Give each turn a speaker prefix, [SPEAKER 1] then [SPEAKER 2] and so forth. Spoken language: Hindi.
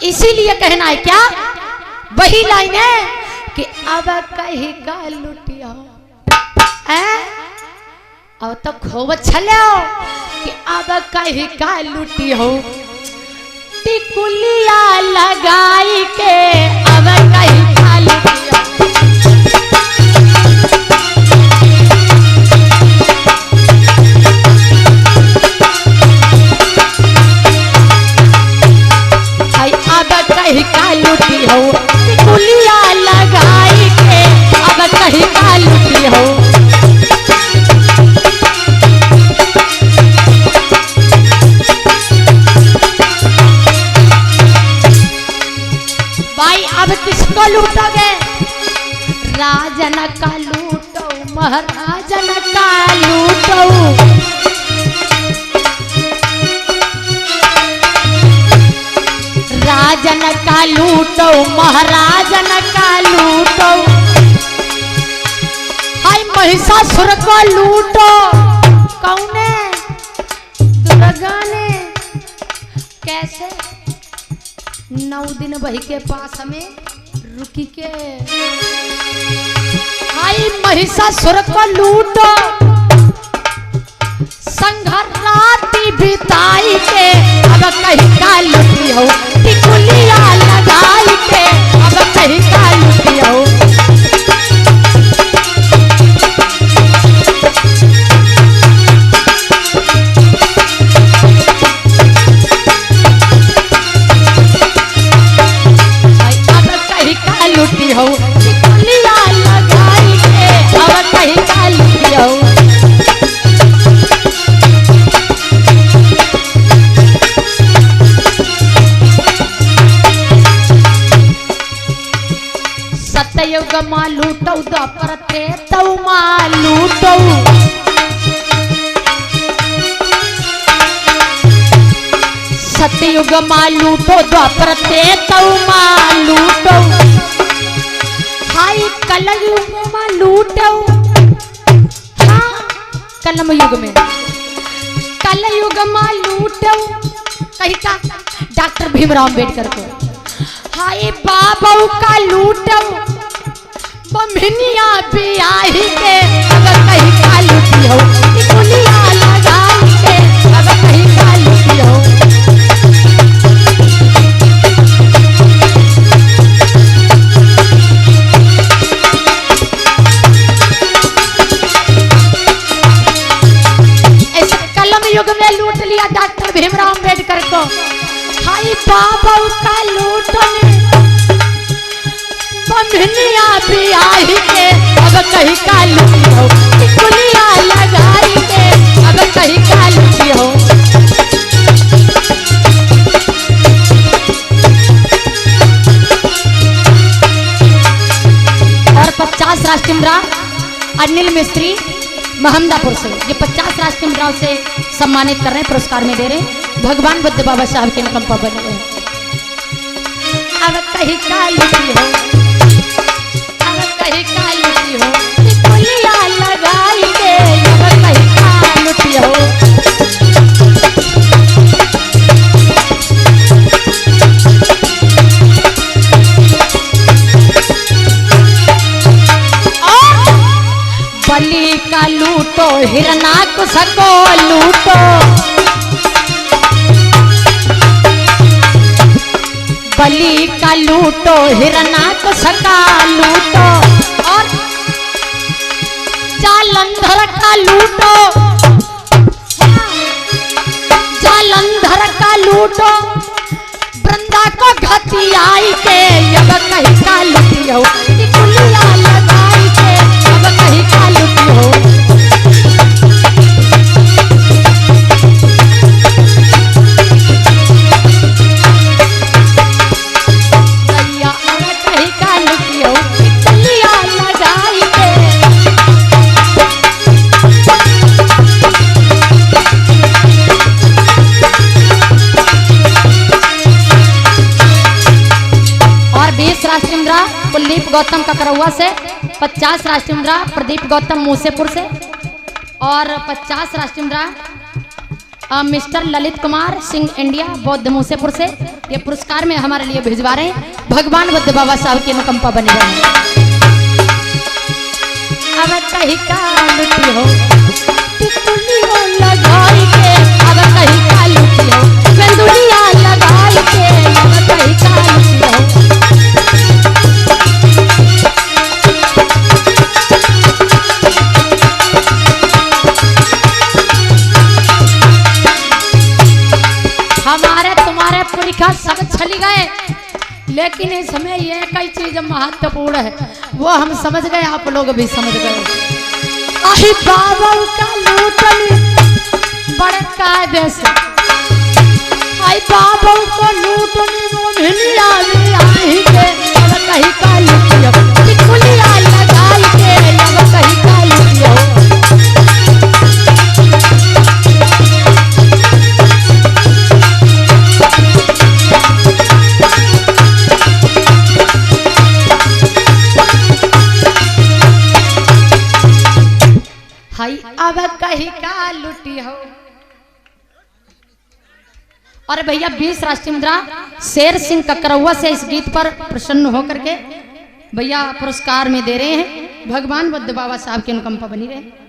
[SPEAKER 1] इसीलिए कहना है क्या, वही लाइन है कि अब कहीं का लुटिया और तो खूब छलो कि अब कहीं का लुटी हो टिकुलिया लगाई के अब कहीं का लुटिया। अब कहीं का लुटी हो टिकुलिया लगाई के अब कहीं का लुटी हो। भाई अब किसको लूटोगे, राजन का लूटो महाराजन का लूटो। राजन का लूटो महाराजन का लूटो। हाय महिषासुर को लूटो, कौने, दुर्गा ने। कैसे 9 दिन वही के पास हमें रुकी के। हाय महिषासुर को लूटो संघराती बिताई के अब कहीं का लुटी हो टिकुलिया लगाई के अब कहीं का लुटी हो। अब कहीं का लुटी हो टिकुलिया लगाई के अब कहीं का लुटी हो। सतयुग मां लूटो द्वापर त्रेता मां लूटो। सतयुग मां लूटो द्वापर त्रेता मां लूटो। हाय कलयुग मां लूटो। हाँ कलम युग में कलयुग मां लूटो कहीं का डॉक्टर भीमराव अम्बेडकर को। हाय बाबू का लूटो बमनिया बियाही के अब कहीं का लुटी हो टिकुलिया लगाई के अब कहीं का लुटी हो। ऐसे कलम युग में लूट लिया डॉक्टर भीमराव अम्बेडकर को। हाय बाबू का लूटने बमनिया बियाही के अब कहीं का लुटी हो टिकुलिया लगाई के अब कहीं का लुटी हो। और 50 राष्ट्रीय मुद्रा अनिल मिस्त्री महमदापुर से ये 50 राष्ट्रीय मुद्राओं से सम्मानित कर रहे हैं, पुरस्कार में दे रहे हैं। भगवान बुद्ध बाबा साहब के अनुकंपा बने हुए। अब कहीं का लुटी हो अब कहीं का लुटी हो टिकुलिया लगाई के अब कहीं का लुटी हो। बलि का लूटो हिरणाकुश को लूटो। बलि का लूटो हिरणाकुश का लूटो। और जालंधर का लूटो जालंधर का लूटो। वृंदा को घतियाई के अब कहीं का लुटी हो टिकुलिया लगाई के अब कहीं का लुटी हो। कुलदीप गौतम ककरौआ से 50 राष्ट्रीय मुद्रा प्रदीप गौतम मूसेपुर से और 50 राष्ट्रीय मुद्रा मिस्टर ललित कुमार सिंह इंडिया बौद्ध मूसेपुर से ये पुरस्कार में हमारे लिए भिजवा रहे हैं। भगवान बुद्ध बाबा साहब की अनुकंपा बनी रहे। अब कहीं का लुटी हो टिकुलियों लगाई के, अब कहीं का लुटी हो चंदुलिया लगाई के, अब कहीं का लुटी हो। हमारे तुम्हारे पुरखा सब चली गए, लेकिन इसमें ये कई चीज महत्वपूर्ण है, वो हम समझ गए, आप लोग भी समझ गए। आही बाबा का लूटनी बड़े कायदे से, आई बाबा को लूटनी मोहनिया में आई के, अब कहीं का लूटियो टिकुलिया लगाई के, अब कहीं का लूटियो। हाय अब कहीं का लुटी हो। और भैया 20 राष्ट्रीय मुद्रा शेर सिंह ककरौआ से इस गीत पर प्रसन्न होकर के भैया पुरस्कार में दे रहे हैं। भगवान बुद्ध बाबा साहब की अनुकंपा बनी रहे।